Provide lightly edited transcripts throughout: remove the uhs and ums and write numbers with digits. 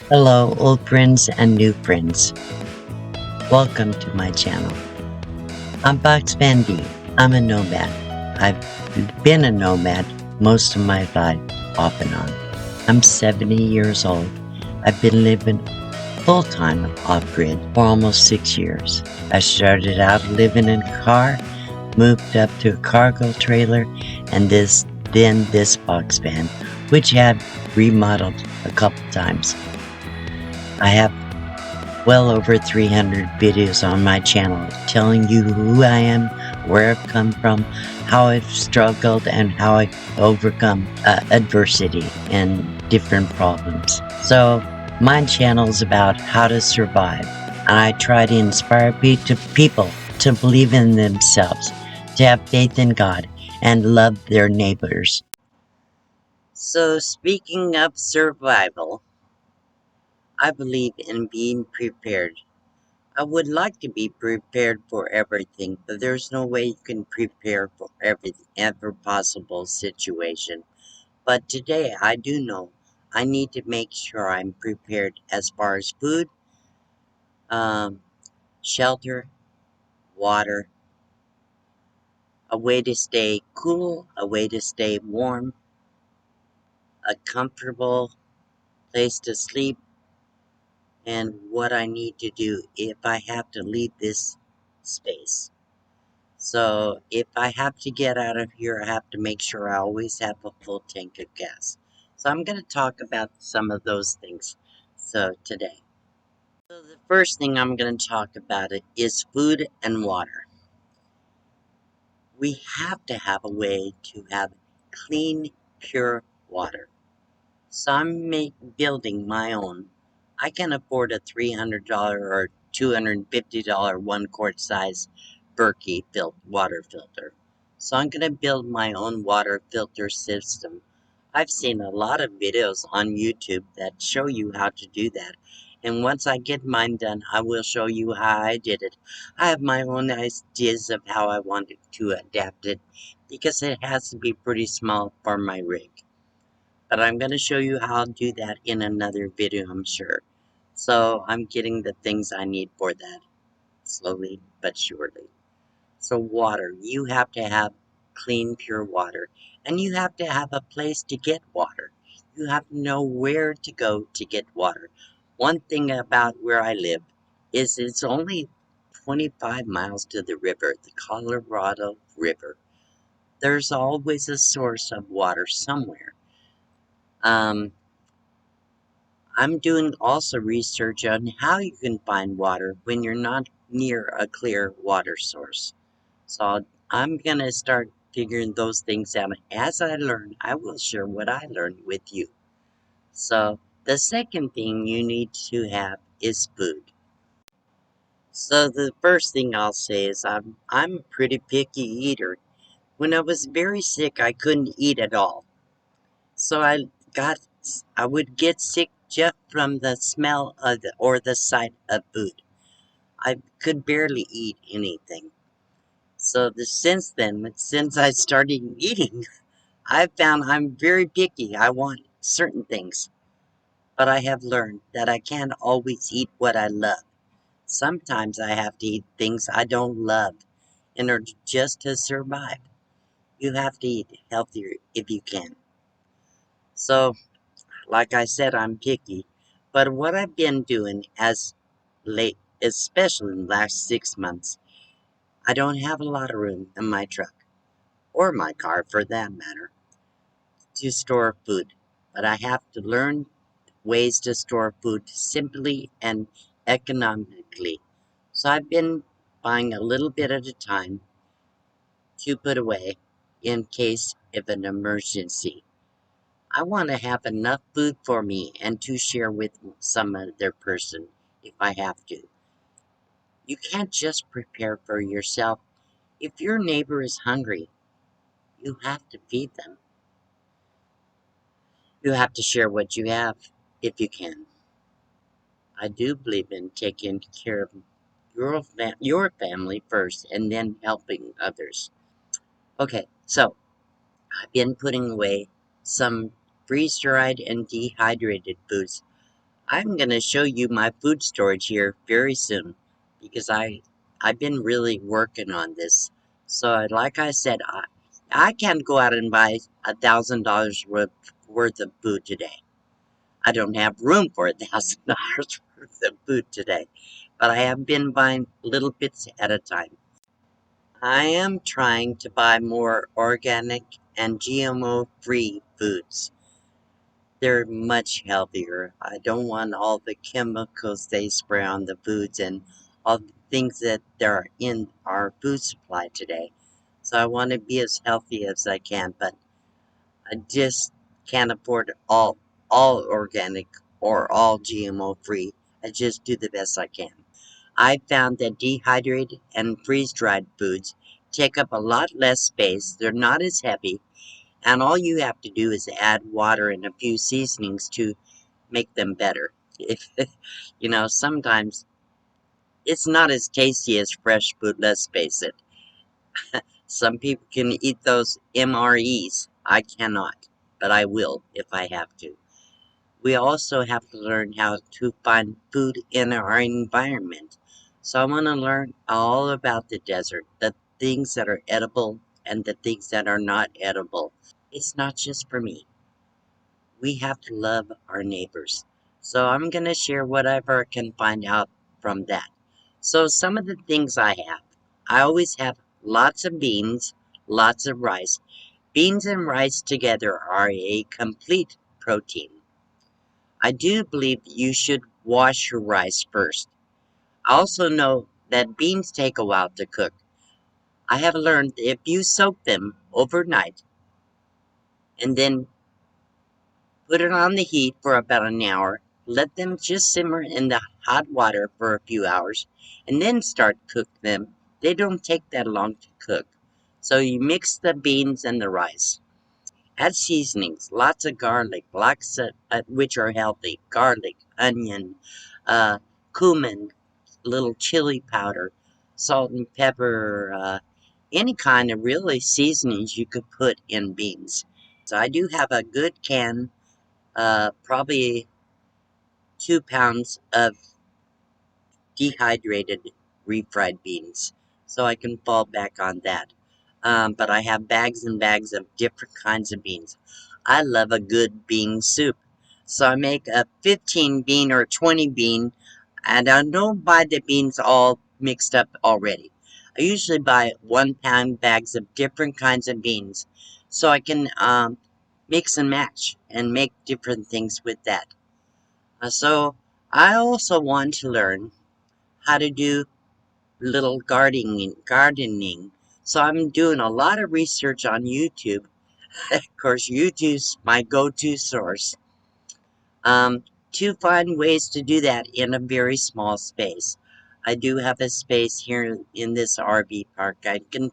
Hello, old friends and new friends. Welcome to my channel. I'm Box Van D. I'm a nomad. I've been a nomad most of my life, off and on. I'm 70 years old. I've been living full-time off-grid for almost 6 years. I started out living in a car, moved up to a cargo trailer, and then this box van, which had remodeled a couple times. I have well over 300 videos on my channel telling you who I am, where I've come from, how I've struggled, and how I've overcome adversity and different problems. So my channel is about how to survive, and I try to inspire people to believe in themselves, to have faith in God, and love their neighbors. So speaking of survival, I believe in being prepared. I would like to be prepared for everything, but there's no way you can prepare for every possible situation. But today I do know I need to make sure I'm prepared as far as food, um, shelter, water, a way to stay cool, a way to stay warm, a comfortable place to sleep, and what I need to do if I have to leave this space. So if I have to get out of here, I have to make sure I always have a full tank of gas. So I'm going to talk about some of those things today. So the first thing I'm going to talk about is food and water. We have to have a way to have clean, pure water. So building my own. I can afford a $300 or $250 one-quart size Berkey water filter. So I'm going to build my own water filter system. I've seen a lot of videos on YouTube that show you how to do that. And once I get mine done, I will show you how I did it. I have my own ideas of how I wanted to adapt it because it has to be pretty small for my rig. But I'm going to show you how to do that in another video, I'm sure. So I'm getting the things I need for that, slowly but surely. So water, you have to have clean, pure water. And you have to have a place to get water. You have to know where to go to get water. One thing about where I live is it's only 25 miles to the river, the Colorado River. There's always a source of water somewhere. Um, I'm doing also research on how you can find water when you're not near a clear water source. So I'm going to start figuring those things out. As I learn, I will share what I learned with you. So the second thing you need to have is food. So the first thing I'll say is I'm a pretty picky eater. When I was very sick, I couldn't eat at all. So got, I would get sick just from the smell of or the sight of food. I could barely eat anything. So since I started eating, I found I'm very picky. I want certain things, but I have learned that I can't always eat what I love. Sometimes I have to eat things I don't love in order just to survive. You have to eat healthier if you can. So like I said, I'm picky, but what I've been doing as late, especially in the last 6 months, I don't have a lot of room in my truck, or my car for that matter, to store food. But I have to learn ways to store food simply and economically. So I've been buying a little bit at a time to put away in case of an emergency. I want to have enough food for me and to share with some other person if I have to. You can't just prepare for yourself. If your neighbor is hungry, you have to feed them. You have to share what you have if you can. I do believe in taking care of your family first and then helping others. Okay, so I've been putting away some freeze-dried and dehydrated foods. I'm gonna show you my food storage here very soon because I've been really working on this. So like I said, I can't go out and buy $1,000 worth of food today. I don't have room for $1,000 worth of food today, but I have been buying little bits at a time. I am trying to buy more organic and GMO-free foods. They're much healthier. I don't want all the chemicals they spray on the foods and all the things that there are in our food supply today. So I want to be as healthy as I can, but I just can't afford all organic or all GMO free. I just do the best I can. I found that dehydrated and freeze-dried foods take up a lot less space. They're not as heavy, and all you have to do is add water and a few seasonings to make them better. If sometimes it's not as tasty as fresh food, let's face it. Some people can eat those MREs. I cannot, but I will if I have to. We also have to learn how to find food in our environment. So I want to learn all about the desert, the things that are edible and the things that are not edible. It's not just for me. We have to love our neighbors. So I'm going to share whatever I can find out from that. So some of the things I have. I always have lots of beans, lots of rice. Beans and rice together are a complete protein. I do believe you should wash your rice first. I also know that beans take a while to cook. I have learned if you soak them overnight and then put it on the heat for about an hour, let them just simmer in the hot water for a few hours, and then start cook them. They don't take that long to cook. So you mix the beans and the rice. Add seasonings, lots of garlic, lots of, which are healthy. Garlic, onion, uh, cumin, little chili powder, salt and pepper, any kind of really seasonings you could put in beans. So I do have a good can, probably 2 pounds of dehydrated refried beans. So I can fall back on that. But I have bags and bags of different kinds of beans. I love a good bean soup. So I make a 15 bean or 20 bean, and I don't buy the beans all mixed up already. I usually buy 1 pound bags of different kinds of beans so I can mix and match and make different things with that. So I also want to learn how to do little gardening. So I'm doing a lot of research on YouTube. Of course, YouTube's my go-to source. To find ways to do that in a very small space. I do have a space here in this RV park. I can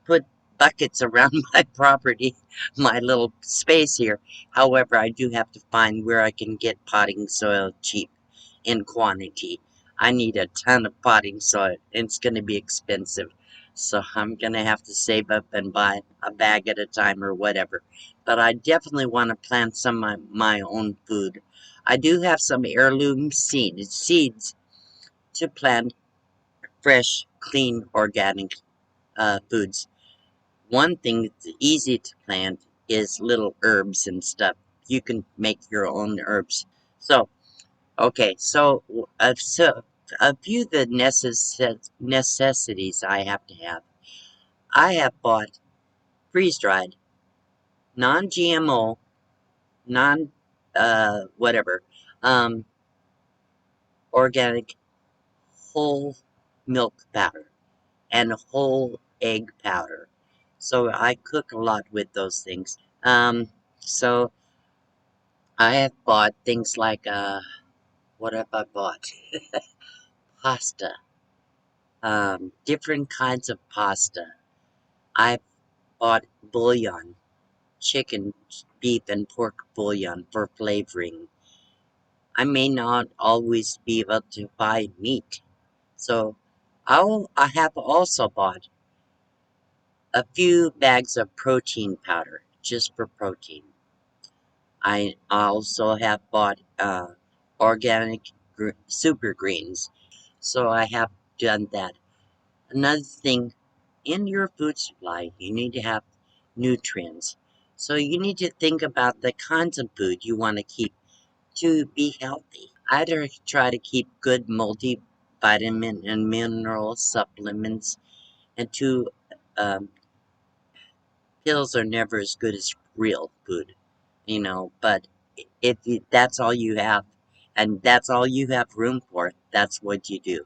put buckets around my property, my little space here. However, I do have to find where I can get potting soil cheap in quantity. I need a ton of potting soil, and it's going to be expensive. So I'm going to have to save up and buy a bag at a time or whatever. But I definitely want to plant some of my own food. I do have some heirloom seeds to plant fresh, clean, organic foods. One thing that's easy to plant is little herbs and stuff. You can make your own herbs. So, okay, so a few of the necessities I have to have. I have bought freeze-dried, non-GMO, non whatever, um, organic whole milk powder and whole egg powder. So I cook a lot with those things. So I have bought things like what have I bought? Pasta. Different kinds of pasta. I bought bouillon, chicken, beef, and pork bouillon for flavoring. I may not always be able to buy meat, so I have also bought a few bags of protein powder just for protein. I also have bought organic super greens. So I have done that. Another thing, in your food supply, you need to have nutrients. So you need to think about the kinds of food you want to keep to be healthy. Either try to keep good multivitamin and mineral supplements, and two, um, pills are never as good as real food, but if that's all you have, and that's all you have room for, that's what you do.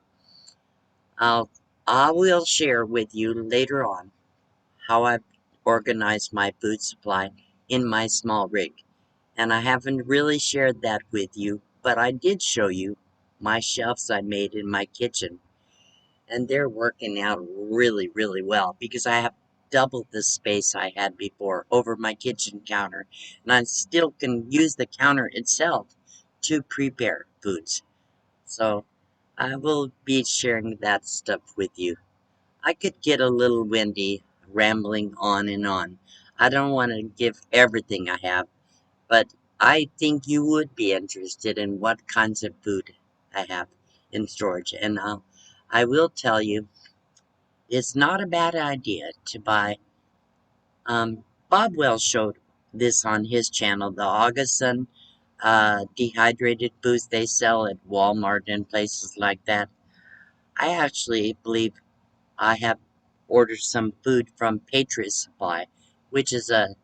I'll, I will share with you later on how I've organized my food supply in my small rig. And I haven't really shared that with you, but I did show you my shelves I made in my kitchen. And they're working out really, really well because I have doubled the space I had before over my kitchen counter. And I still can use the counter itself to prepare foods. So I will be sharing that stuff with you. I could get a little windy rambling on and on. I don't want to give everything I have, but I think you would be interested in what kinds of food I have in storage. And I will tell you, it's not a bad idea to buy. Bob Wells showed this on his channel, the Augustin dehydrated foods they sell at Walmart and places like that. I actually believe I have ordered some food from Patriot Supply, which is a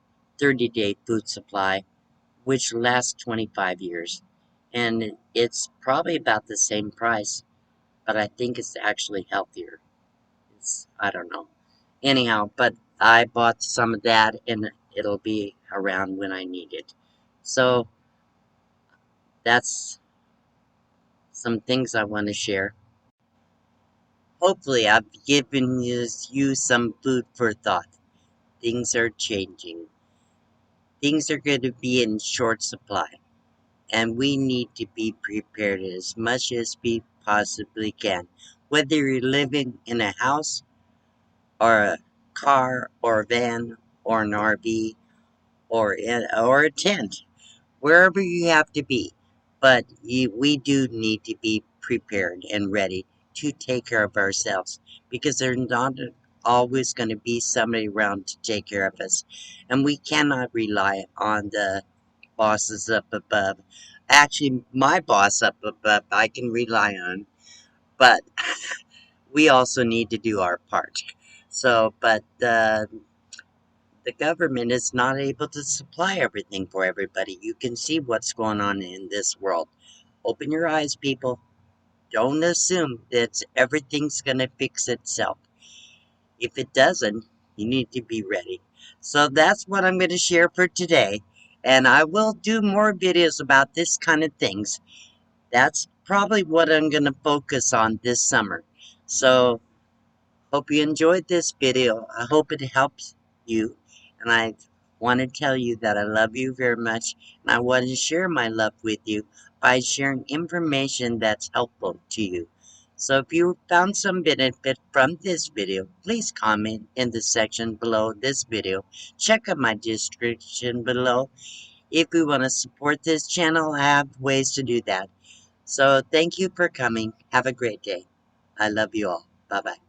30-day food supply, which lasts 25 years. And it's probably about the same price, but I think it's actually healthier. I don't know. Anyhow, but I bought some of that and it'll be around when I need it. So that's some things I want to share. Hopefully, I've given you some food for thought. Things are changing. Things are going to be in short supply, and we need to be prepared as much as we possibly can. Whether you're living in a house, or a car, or a van, or an RV, or a tent, wherever you have to be. But we do need to be prepared and ready to take care of ourselves because there's not always going to be somebody around to take care of us. And we cannot rely on the bosses up above. Actually, my boss up above, I can rely on, but we also need to do our part. So, but the government is not able to supply everything for everybody. You can see what's going on in this world. Open your eyes, people. Don't assume that everything's going to fix itself. If it doesn't, you need to be ready. So that's what I'm going to share for today. And I will do more videos about this kind of things. That's probably what I'm going to focus on this summer. So hope you enjoyed this video. I hope it helps you. And I want to tell you that I love you very much. And I want to share my love with you by sharing information that's helpful to you. So if you found some benefit from this video, please comment in the section below this video. Check out my description below. If you want to support this channel, I have ways to do that. So thank you for coming. Have a great day. I love you all. Bye-bye.